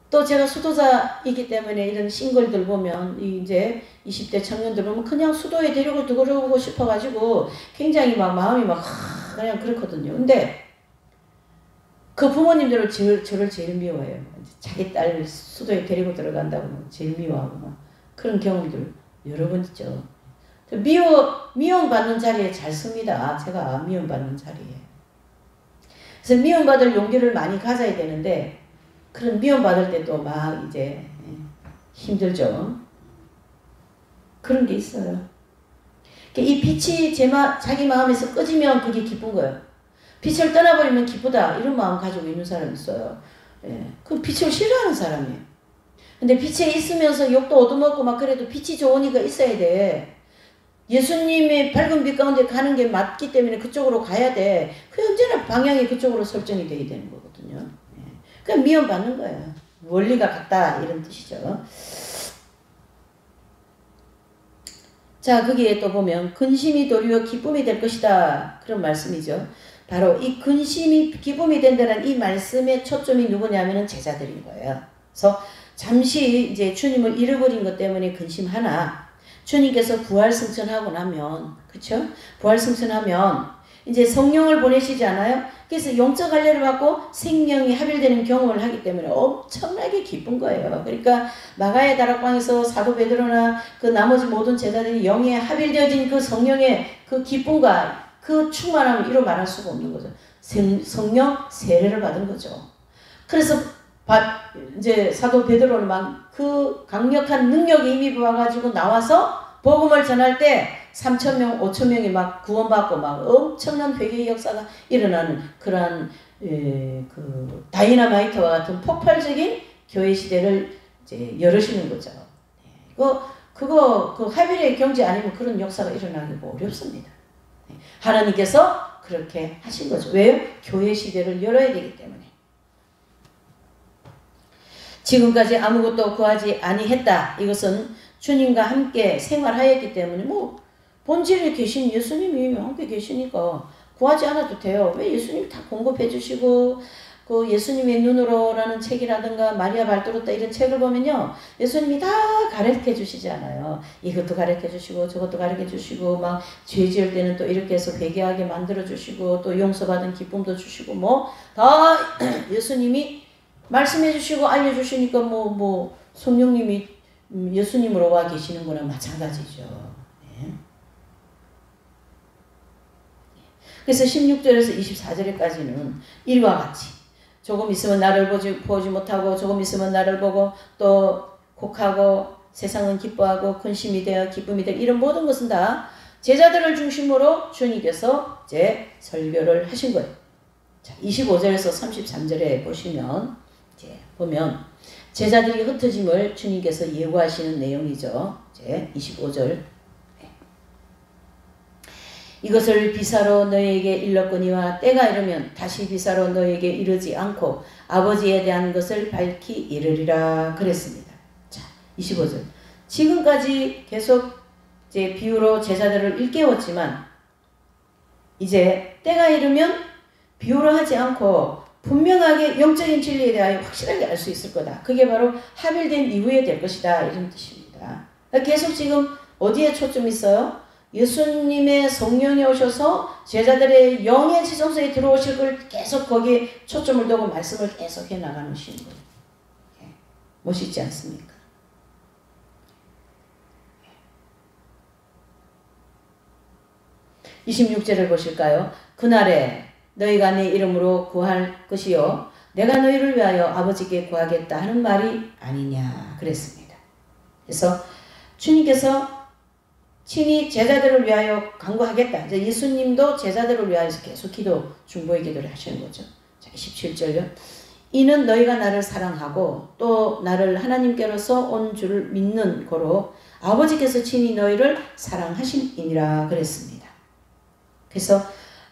또 제가 수도자이기 때문에 이런 싱글들 보면 이제 20대 청년들 보면 그냥 수도에 데리고 두고 싶어가지고 굉장히 막 마음이 막 그냥 그렇거든요. 근데 그 부모님들은 저를 제일 미워해요. 자기 딸 수도에 데리고 들어간다고 제일 미워하고 막 그런 경험들 여러 번 있죠. 미움받는 자리에 잘 씁니다. 제가 미움받는 자리에. 그래서 미움받을 용기를 많이 가져야 되는데 그런 미움받을 때도 막 이제 힘들죠. 그런 게 있어요. 이 빛이 자기 마음에서 꺼지면 그게 기쁜 거예요. 빛을 떠나버리면 기쁘다 이런 마음 가지고 있는 사람이 있어요. 그 빛을 싫어하는 사람이에요. 근데 빛에 있으면서 욕도 얻어먹고 막 그래도 빛이 좋으니까 있어야 돼. 예수님의 밝은 빛 가운데 가는 게 맞기 때문에 그쪽으로 가야 돼. 그 언제나 방향이 그쪽으로 설정이 돼야 되는 거거든요. 그냥 미움받는 거예요. 원리가 같다 이런 뜻이죠. 자, 거기에 또 보면 근심이 도리어 기쁨이 될 것이다 그런 말씀이죠. 바로 이 근심이 기쁨이 된다는 이 말씀의 초점이 누구냐면은 제자들인 거예요. 그래서 잠시 이제 주님을 잃어버린 것 때문에 근심하나 주님께서 부활승천하고 나면, 그쵸? 부활승천하면 이제 성령을 보내시지 않아요? 그래서 영적 할례를 받고 생명이 합일되는 경험을 하기 때문에 엄청나게 기쁜 거예요. 그러니까 마가의 다락방에서 사도 베드로나 그 나머지 모든 제자들이 영에 합일되어진 그 성령의 그 기쁨과 그 충만함을 이루 말할 수가 없는 거죠. 성령 세례를 받은 거죠. 그래서 이제 사도 베드로는 막 그 강력한 능력이 힘입어 와가지고 나와서 복음을 전할 때 3,000명, 5,000명이 막 구원받고 막 엄청난 회개의 역사가 일어나는 그러한 그 다이너마이트와 같은 폭발적인 교회 시대를 이제 열으시는 거죠. 그 하빌의 경제 아니면 그런 역사가 일어나기가 어렵습니다. 하나님께서 그렇게 하신 거죠. 왜요? 교회 시대를 열어야 되기 때문에. 지금까지 아무것도 구하지 아니했다. 이것은 주님과 함께 생활하였기 때문에 본질에 계신 예수님이 함께 계시니까 구하지 않아도 돼요. 왜 예수님이 다 공급해 주시고 그 예수님의 눈으로라는 책이라든가 마리아 발도르타 이런 책을 보면요. 예수님이 다 가르쳐 주시지 않아요. 이것도 가르쳐 주시고 저것도 가르쳐 주시고 막 죄 지을 때는 또 이렇게 해서 회개하게 만들어 주시고 또 용서받은 기쁨도 주시고 다 예수님이 말씀해 주시고 알려주시니까 성령님이 예수님으로 와 계시는 거나 마찬가지죠. 네. 그래서 16절에서 24절까지는 이와 같이 조금 있으면 나를 보지 못하고 조금 있으면 나를 보고 또 곡하고 세상은 기뻐하고 근심이 되어 기쁨이 되어 이런 모든 것은 다 제자들을 중심으로 주님께서 이제 설교를 하신 거예요. 자, 25절에서 33절에 보면 제자들이 흩어짐을 주님께서 예고하시는 내용이죠. 이제 25절. 이것을 비사로 너희에게 일렀거니와 때가 이르면 다시 비사로 너희에게 이르지 않고 아버지에 대한 것을 밝히 이르리라 그랬습니다. 자, 25절. 지금까지 계속 이제 비유로 제자들을 일깨웠지만 이제 때가 이르면 비유로 하지 않고 분명하게 영적인 진리에 대하여 확실하게 알 수 있을 거다. 그게 바로 합일된 이후에 될 것이다. 이런 뜻입니다. 계속 지금 어디에 초점이 있어요? 예수님의 성령이 오셔서 제자들의 영의 지성소에 들어오실 걸 계속 거기에 초점을 두고 말씀을 계속 해나가는 거예요. 멋있지 않습니까? 예. 26절을 보실까요? 그날에 너희가 내 이름으로 구할 것이요 내가 너희를 위하여 아버지께 구하겠다 하는 말이 아니냐 그랬습니다. 그래서 주님께서 친히 제자들을 위하여 간구하겠다. 이제 예수님도 제자들을 위하여서 계속 중보의 기도를 하시는 거죠. 자, 27절요. 이는 너희가 나를 사랑하고 또 나를 하나님께로서 온 줄을 믿는 거로 아버지께서 친히 너희를 사랑하심이니라 그랬습니다. 그래서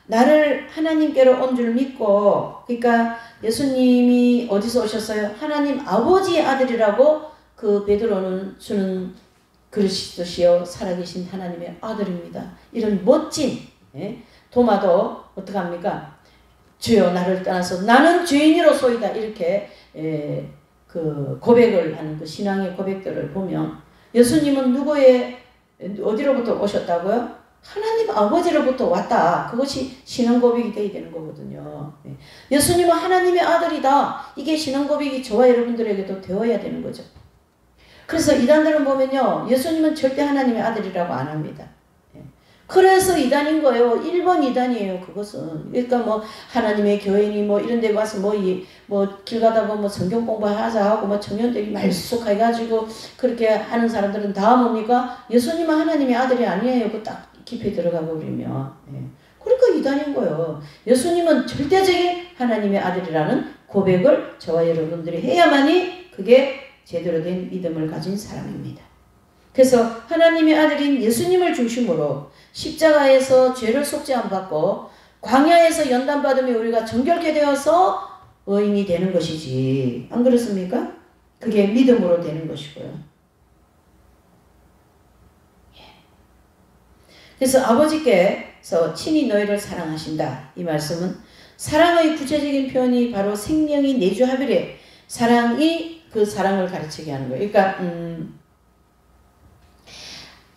나를 하나님께로 온 줄 믿고, 그러니까 예수님이 어디서 오셨어요? 하나님 아버지의 아들이라고 그 베드로는 주는 그리스도시요 살아계신 하나님의 아들입니다. 이런 멋진, 도마도 어떡합니까? 주여 나를 떠나서 나는 죄인이로소이다 이렇게 그 고백을 하는 그 신앙의 고백들을 보면 예수님은 누구의 어디로부터 오셨다고요? 하나님 아버지로부터 왔다. 그것이 신앙 고백이 되어야 되는 거거든요. 예수님은 하나님의 아들이다. 이게 신앙 고백이 저와 여러분들에게도 되어야 되는 거죠. 그래서 이단들은 보면요, 예수님은 절대 하나님의 아들이라고 안 합니다. 그래서 이단인 거예요. 1번 이단이에요. 그것은. 그러니까 뭐 하나님의 교회니 뭐 이런 데 가서 뭐 길 가다 보면 뭐 성경 공부하자 하고 뭐 청년들이 말쑥해 가지고 그렇게 하는 사람들은 다 뭡니까? 예수님은 하나님의 아들이 아니에요. 그 딱 깊이 들어가 버리면. 그러니까 이단인 거예요. 예수님은 절대적인 하나님의 아들이라는 고백을 저와 여러분들이 해야만이 그게 제대로 된 믿음을 가진 사람입니다. 그래서 하나님의 아들인 예수님을 중심으로 십자가에서 죄를 속죄함 받고 광야에서 연단받으며 우리가 정결케 되어서 의인이 되는 것이지. 안 그렇습니까? 그게 믿음으로 되는 것이고요. 그래서 아버지께서 친히 너희를 사랑하신다. 이 말씀은 사랑의 구체적인 표현이 바로 생명이 내주하비래. 사랑이 그 사랑을 가르치게 하는 거예요. 그러니까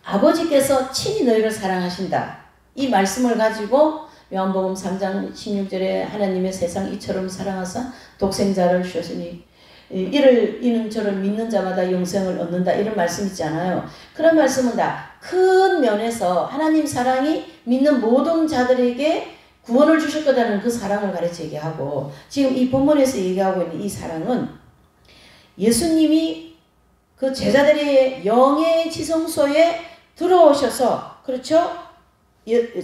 아버지께서 친히 너희를 사랑하신다. 이 말씀을 가지고 요한복음 3장 16절에 하나님의 세상 이처럼 사랑하사 독생자를 주셨으니 이는 저를 믿는 자마다 영생을 얻는다. 이런 말씀 있잖아요. 그런 말씀은 다 큰 면에서 하나님 사랑이 믿는 모든 자들에게 구원을 주실 거다는 그 사랑을 가르치게 하고, 지금 이 본문에서 얘기하고 있는 이 사랑은 예수님이 그 제자들의 영의 지성소에 들어오셔서, 그렇죠?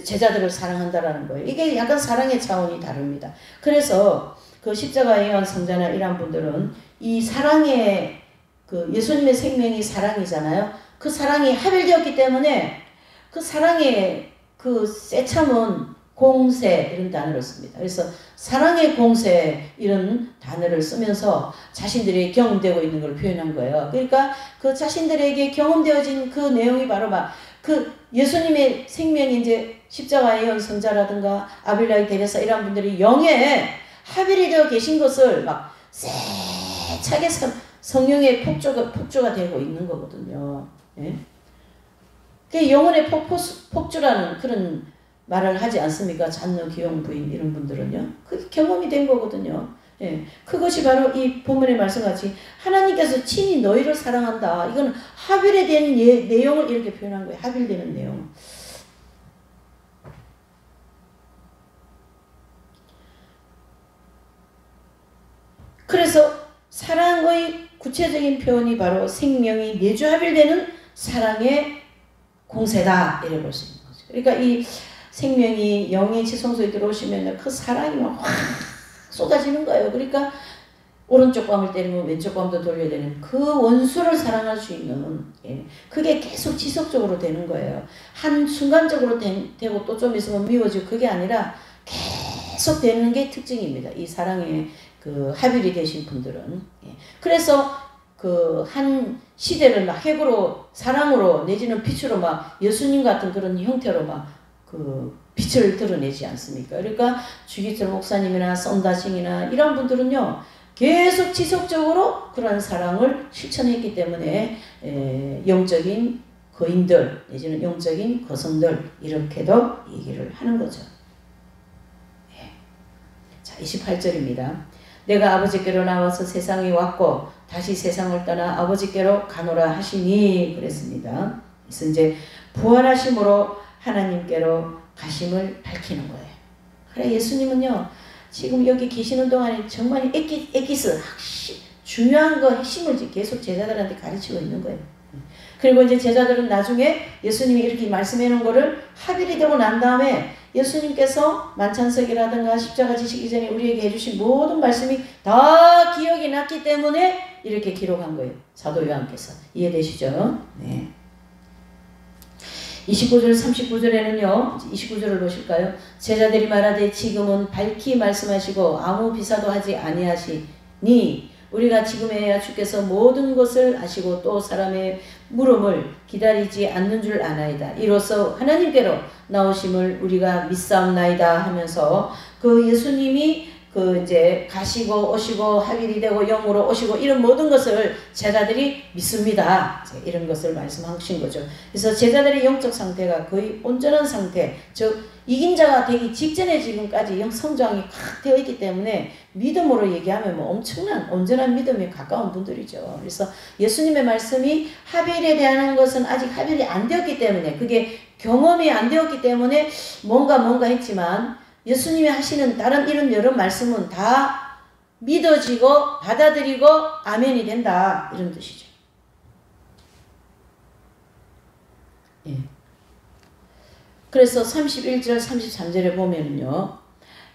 제자들을 사랑한다라는 거예요. 이게 약간 사랑의 차원이 다릅니다. 그래서 그 십자가에 의한 성자나 이런 분들은 이 사랑의 그 예수님의 생명이 사랑이잖아요. 그 사랑이 합일되었기 때문에 그 사랑의 그 세참은 공세 이런 단어를 씁니다. 그래서 사랑의 공세 이런 단어를 쓰면서 자신들이 경험되고 있는 걸 표현한 거예요. 그러니까 그 자신들에게 경험되어진 그 내용이 바로 막 그 예수님의 생명이 이제 십자가의 의한 성자라든가 아빌라이 데레사 이런 분들이 영에 합일이 되어 계신 것을 막 세차게 성령의 폭주가 되고 있는 거거든요. 그 영혼의 폭주라는 그런 말을 하지 않습니까? 잔노, 기용, 부인 이런 분들은요. 그 경험이 된 거거든요. 그것이 바로 이 본문의 말씀같이 하나님께서 친히 너희를 사랑한다. 이건 합일에 된 내용을 이렇게 표현한 거예요. 합일되는 내용. 그래서 사랑의 구체적인 표현이 바로 생명이 내주합일되는 사랑의 공세다 이래 볼 수 있는 거죠. 그러니까 이 생명이 영의 지성소에 들어오시면 그 사랑이 막 확 쏟아지는 거예요. 그러니까 오른쪽 뺨을 때리면 왼쪽 뺨도 돌려야 되는 그 원수를 사랑할 수 있는, 그게 계속 지속적으로 되는 거예요. 한 순간적으로 되고 또 좀 있으면 미워지고 그게 아니라 계속 되는 게 특징입니다. 이 사랑의 그 합일이 되신 분들은. 그래서 그 한 시대를 막 핵으로 사랑으로 내지는 빛으로 막 예수님 같은 그런 형태로 막 그 빛을 드러내지 않습니까? 그러니까 주기철 목사님이나 썬다싱이나 이런 분들은요 계속 지속적으로 그런 사랑을 실천했기 때문에 영적인 거인들 내지는 영적인 거성들 이렇게도 얘기를 하는 거죠. 자, 28절입니다. 내가 아버지께로 나와서 세상에 왔고 다시 세상을 떠나 아버지께로 가노라 하시니 그랬습니다. 그래서 이제 부활하심으로 하나님께로 가심을 밝히는 거예요. 그래 예수님은요 지금 여기 계시는 동안에 정말 에키스 중요한 거 핵심을 계속 제자들한테 가르치고 있는 거예요. 그리고 이제 제자들은 나중에 예수님이 이렇게 말씀해 놓은 거를 합일이 되고 난 다음에 예수님께서 만찬석이라든가 십자가 지시기 전에 우리에게 해주신 모든 말씀이 다 기억이 났기 때문에 이렇게 기록한 거예요. 사도 요한께서. 이해되시죠? 네. 29절 39절에는요. 29절을 보실까요? 제자들이 말하되 지금은 밝히 말씀하시고 아무 비사도 하지 아니하시니 우리가 지금에야 주께서 모든 것을 아시고 또 사람의 물음을 기다리지 않는 줄 아나이다. 이로써 하나님께로 나오심을 우리가 믿사옵나이다 하면서 그 예수님이 그 이제 가시고 오시고 합일이 되고 영으로 오시고 이런 모든 것을 제자들이 믿습니다. 이런 것을 말씀하신 거죠. 그래서 제자들의 영적 상태가 거의 온전한 상태, 즉 이긴 자가 되기 직전에 지금까지 영 성장이 확 되어 있기 때문에 믿음으로 얘기하면 뭐 엄청난 온전한 믿음에 가까운 분들이죠. 그래서 예수님의 말씀이 합일에 대한 것은 아직 합일이 안 되었기 때문에 그게 경험이 안 되었기 때문에 뭔가 했지만 예수님이 하시는 다른 이런 여러 말씀은 다 믿어지고 받아들이고 아멘이 된다 이런 뜻이죠. 예. 그래서 31절 33절에 보면요.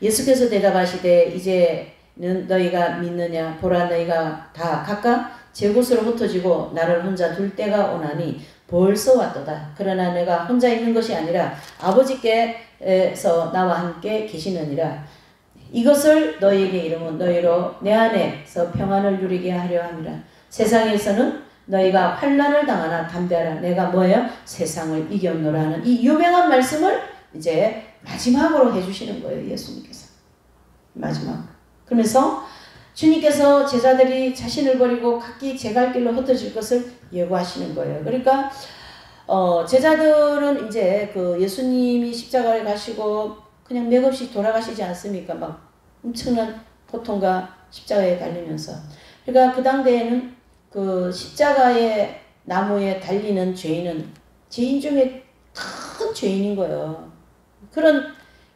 예수께서 대답하시되 이제는 너희가 믿느냐 보라 너희가 다 각각 제 곳으로 흩어지고 나를 혼자 둘 때가 오나니 벌써 왔도다. 그러나 내가 혼자 있는 것이 아니라 아버지께서 나와 함께 계시느니라. 이것을 너희에게 이름은 너희로 내 안에서 평안을 누리게 하려 함이라. 세상에서는 너희가 환난을 당하나 담대하라. 내가 뭐예요? 세상을 이겼노라 하는 이 유명한 말씀을 이제 마지막으로 해주시는 거예요. 예수님께서. 마지막. 그러면서 주님께서 제자들이 자신을 버리고 각기 제 갈 길로 흩어질 것을 예고하시는 거예요. 그러니까 제자들은 이제 그 예수님이 십자가에 가시고 그냥 맥없이 돌아가시지 않습니까? 막 엄청난 고통과 십자가에 달리면서. 그러니까 그 당대에는 그 십자가의 나무에 달리는 죄인은 죄인 중에 큰 죄인인 거예요. 그런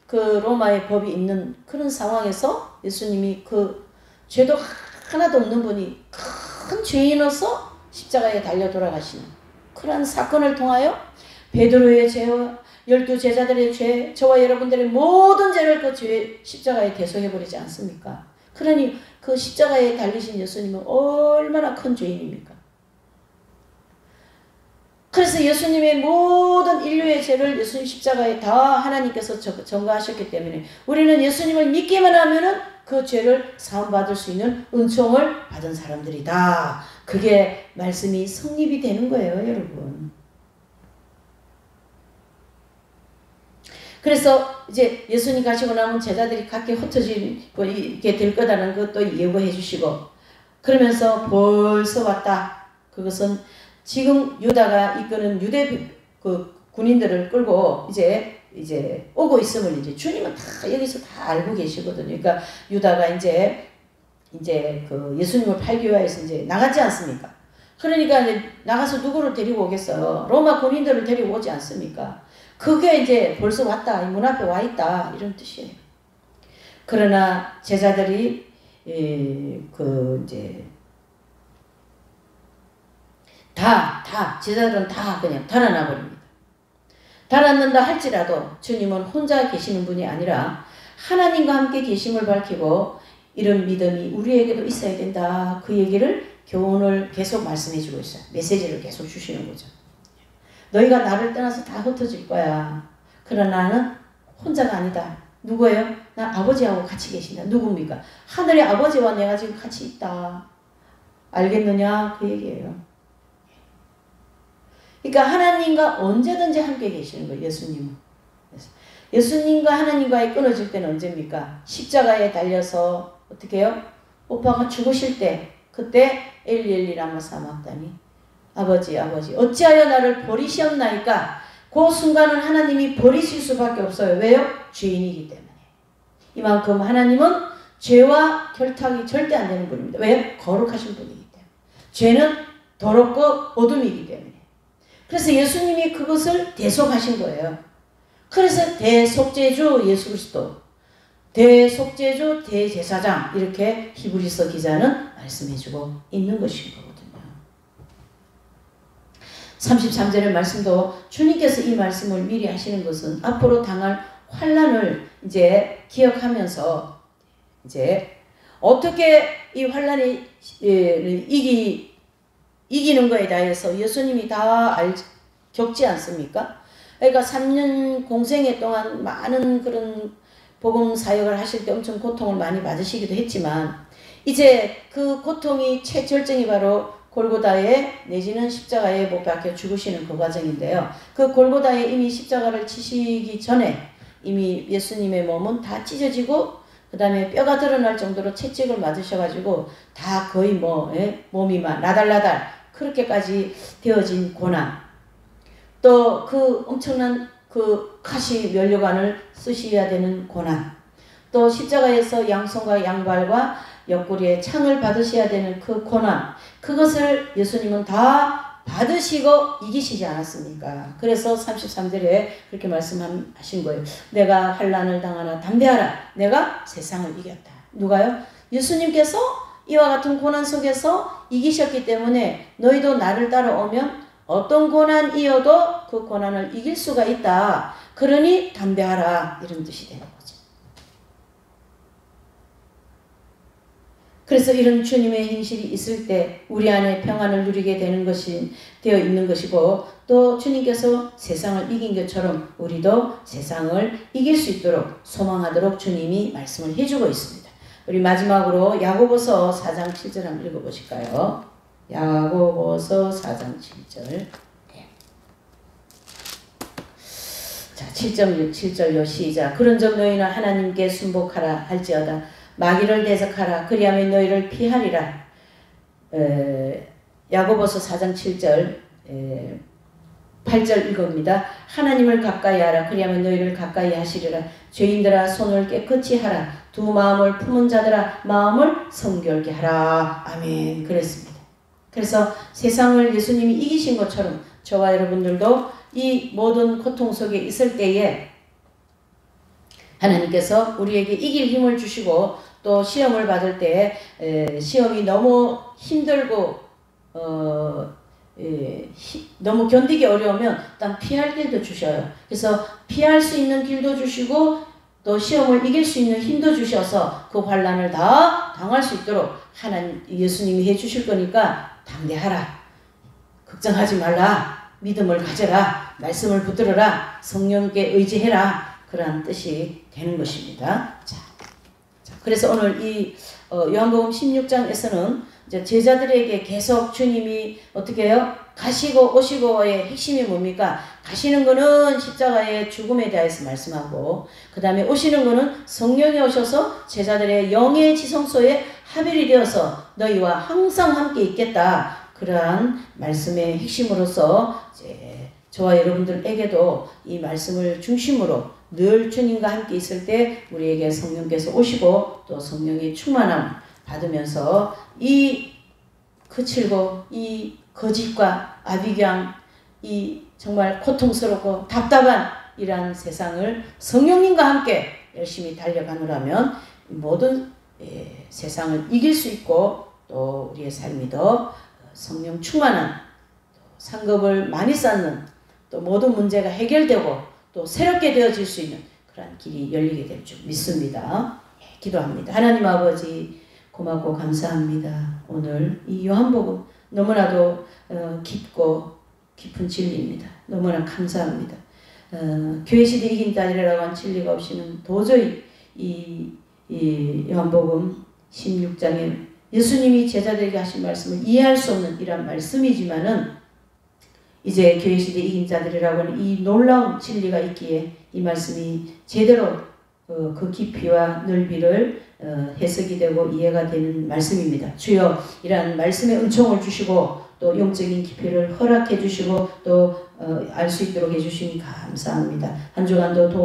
그 로마의 법이 있는 그런 상황에서 예수님이 그 죄도 하나도 없는 분이 큰 죄인으로서 십자가에 달려 돌아가시는 그런 사건을 통하여 베드로의 죄와 12제자들의 죄, 저와 여러분들의 모든 죄를 그 죄 십자가에 대속해버리지 않습니까? 그러니 그 십자가에 달리신 예수님은 얼마나 큰 죄인입니까? 그래서 예수님의 모든 인류의 죄를 예수님 십자가에 다 하나님께서 전가하셨기 때문에 우리는 예수님을 믿기만 하면은 그 죄를 사함받을 수 있는 은총을 받은 사람들이다. 그게 말씀이 성립이 되는 거예요, 여러분. 그래서 이제 예수님 가시고 나면 제자들이 각기 흩어지고 이렇게 될 거다는 것도 예고해 주시고 그러면서 벌써 왔다. 그것은 지금 유다가 이끄는 유대 그 군인들을 끌고 이제 오고 있음을 이제 주님은 다 여기서 다 알고 계시거든요. 그러니까 유다가 이제 그 예수님을 팔기 위해서 이제 나갔지 않습니까? 그러니까 이제 나가서 누구를 데리고 오겠어요? 로마 군인들을 데리고 오지 않습니까? 그게 이제 벌써 왔다. 문 앞에 와 있다. 이런 뜻이에요. 그러나 제자들이 제자들은 다 그냥 달아나 버립니다. 달았는다 할지라도 주님은 혼자 계시는 분이 아니라 하나님과 함께 계심을 밝히고 이런 믿음이 우리에게도 있어야 된다. 그 얘기를 교훈을 계속 말씀해 주고 있어요. 메시지를 계속 주시는 거죠. 너희가 나를 떠나서 다 흩어질 거야. 그러나 나는 혼자가 아니다. 누구예요? 나 아버지하고 같이 계신다. 누굽니까? 하늘의 아버지와 내가 지금 같이 있다. 알겠느냐? 그 얘기예요. 그러니까 하나님과 언제든지 함께 계시는 거예요. 예수님은. 예수님과 하나님과의 끊어질 때는 언제입니까? 십자가에 달려서 어떻게 해요? 오빠가 죽으실 때 그때 엘리 라마 사막다니 아버지 어찌하여 나를 버리시옵나이까? 그 순간은 하나님이 버리실 수밖에 없어요. 왜요? 죄인이기 때문에. 이만큼 하나님은 죄와 결탁이 절대 안 되는 분입니다. 왜요? 거룩하신 분이기 때문에. 죄는 더럽고 어둠이기 때문에. 그래서 예수님이 그것을 대속하신 거예요. 그래서 대속죄주 예수 그리스도, 대속죄주 대제사장 이렇게 히브리서 기자는 말씀해주고 있는 것인 거거든요. 33절의 말씀도 주님께서 이 말씀을 미리 하시는 것은 앞으로 당할 환난을 이제 기억하면서 이제 어떻게 이 환난이 이기는 거에 대해서 예수님이 다 겪지 않습니까? 그러니까 3년 공생애 동안 많은 그런 복음 사역을 하실 때 엄청 고통을 많이 받으시기도 했지만 이제 그 고통이 최절정이 바로 골고다에 내지는 십자가에 못 박혀 죽으시는 그 과정인데요. 그 골고다에 이미 십자가를 치시기 전에 이미 예수님의 몸은 다 찢어지고 그 다음에 뼈가 드러날 정도로 채찍을 맞으셔가지고 다 거의 몸이 막 나달나달 그렇게까지 되어진 고난, 또 그 엄청난 그 가시 면류관을 쓰셔야 되는 고난, 또 십자가에서 양손과 양발과 옆구리에 창을 받으셔야 되는 그 고난, 그것을 예수님은 다 받으시고 이기시지 않았습니까? 그래서 33절에 그렇게 말씀하신 거예요. 내가 환난을 당하나 담대하라. 내가 세상을 이겼다. 누가요? 예수님께서 이와 같은 고난 속에서 이기셨기 때문에 너희도 나를 따라오면 어떤 고난이어도 그 고난을 이길 수가 있다. 그러니 담대하라. 이런 뜻이 되는 거죠. 그래서 이런 주님의 행실이 있을 때 우리 안에 평안을 누리게 되어 있는 것이고, 또 주님께서 세상을 이긴 것처럼 우리도 세상을 이길 수 있도록 소망하도록 주님이 말씀을 해주고 있습니다. 우리 마지막으로 야고보서 4장 7절 한번 읽어보실까요? 야고보서 4장 7절. 네. 자, 7절요. 시작. 그런즉 너희는 하나님께 순복하라 할지어다. 마귀를 대적하라. 그리하면 너희를 피하리라. 야고보서 4장 7절 8절 읽어봅니다. 하나님을 가까이 하라. 그리하면 너희를 가까이 하시리라. 죄인들아 손을 깨끗이 하라. 두 마음을 품은 자들아 마음을 성결케 하라. 아멘. 그랬습니다. 그래서 세상을 예수님이 이기신 것처럼 저와 여러분들도 이 모든 고통 속에 있을 때에 하나님께서 우리에게 이길 힘을 주시고, 또 시험을 받을 때 시험이 너무 힘들고 너무 견디기 어려우면 일단 피할 길도 주셔요. 그래서 피할 수 있는 길도 주시고 또 시험을 이길 수 있는 힘도 주셔서 그 환난을 다 당할 수 있도록 하나님 예수님이 해주실 거니까 담대하라. 걱정하지 말라. 믿음을 가져라. 말씀을 붙들어라. 성령께 의지해라. 그러한 뜻이 되는 것입니다. 자, 그래서 오늘 이 요한복음 16장에서는 이제 제자들에게 계속 주님이 어떻게 해요? 가시고 오시고의 핵심이 뭡니까? 가시는 거는 십자가의 죽음에 대해서 말씀하고, 그 다음에 오시는 거는 성령이 오셔서 제자들의 영의 지성소에 합일이 되어서 너희와 항상 함께 있겠다. 그러한 말씀의 핵심으로서 이제 저와 여러분들에게도 이 말씀을 중심으로 늘 주님과 함께 있을 때 우리에게 성령께서 오시고 또 성령의 충만함 받으면서 이 거칠고 이 거짓과 아비경, 이 정말 고통스럽고 답답한 이러한 세상을 성령님과 함께 열심히 달려가노라면 모든 세상을 이길 수 있고, 또 우리의 삶이 더 성령 충만한, 상급을 많이 쌓는, 또 모든 문제가 해결되고 또 새롭게 되어질 수 있는 그런 길이 열리게 될 줄 믿습니다. 기도합니다. 하나님 아버지, 고맙고 감사합니다. 오늘 이 요한복음 너무나도 깊고 깊은 진리입니다. 너무나 감사합니다. 교회 시대 이긴 자리라고 한 진리가 없이는 도저히 이 요한복음 16장에 예수님이 제자들에게 하신 말씀을 이해할 수 없는 이런 말씀이지만은 이제 교회 시대 이긴 자들이라고 하는 이 놀라운 진리가 있기에 이 말씀이 제대로 그 깊이와 넓이를 해석이 되고 이해가 되는 말씀입니다. 주여 이러한 말씀의 은총을 주시고 또 영적인 깊이를 허락해 주시고 또 알 수 있도록 해주시니 감사합니다. 한 주간도